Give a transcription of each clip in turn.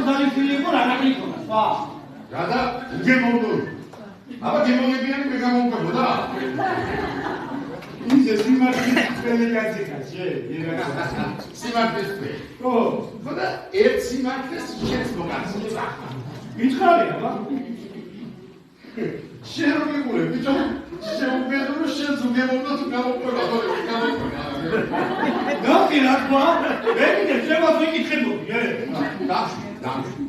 ძალისილი იყო რა გაკეთდა სხვა რადა გემოვნო აბა გემოვნებიანი მე გამოვყებოდა ის სიმართლის დელეგაცია სიმართლის ფე ხო ხოდა ერთ სიმართლეს შენს მოგაცნობა მითხარი აბა შეროგებული ბიჭო შეუბედური შენს უგემოვნო თუ გამოვყება გახი რა თქვა ეგინე შემოს ვიკითხებოდი დამშვი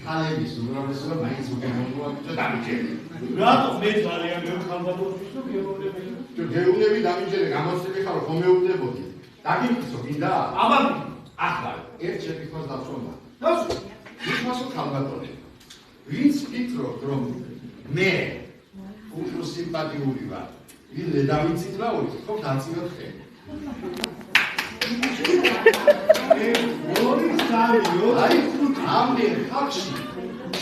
ხალების უმრავლესობა მაინც უგემოვნოა ბიჭო დამიჯერე რატო მე ძალიან მეხალბადობდი თუ გეუბნები თუ გეუბნები დამიჯერე გამოცდები ხარო ხომ მეუბნებოდი დაგიფიქრო გინდა აბა ახლა ერთ შეკითხვას დავსვამდა დავსვი ისმასო ხალბატონი ვინც ფიქრობ რომ მე უფრო სიმპათიური ვარ ვინ დავიცინაოდი ხო დაწიოთ ხე აი ამდენ ხალხში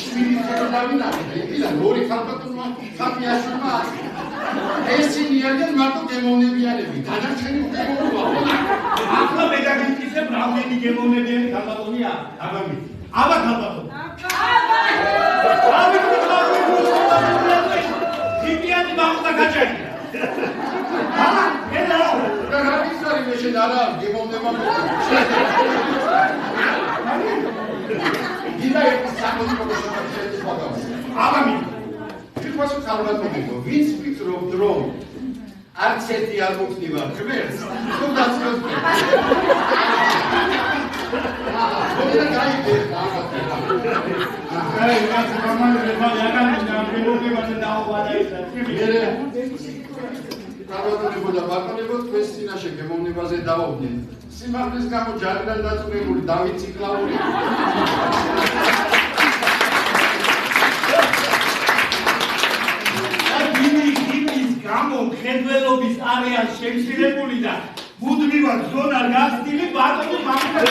შვილი ხება დავინახე ისა ორი ხალხატონმა ხაფიაშვილმა ესენი არიან მარტო გემოვნებიანები დანარჩენი უგემოვნოა ახლა მე დაგიკითხებ რამდენი გემოვნებიანი ხალხატონია აბა ხალხატონი ხიფიანი მაყდა გაჭარი ელა რა ისარი მე შენ არა გემოვნება იდა ეს საკუთრივ შეფასებას ვაგავს აბა მი ფიქრობ ხალხატონებო ვინც ფიქრობ რომ არც ერთი არ მოხდება ღმერთს თუ დაწევს მოდინა გაიგე აი რაც გამანე მაგარი გემოვნებაზე დაუვადა ის მერე ხალხატონებო და ბატონებო თქვენს წინაშე გემოვნებაზე დავობდნენ სიმართლის გამო ჯარიდან დაწუნებული დავით ციკლაური გამო მხედველობის არეალს შემცირებული და მუდმივად ზონა გახსნილი ბატონი მამუკა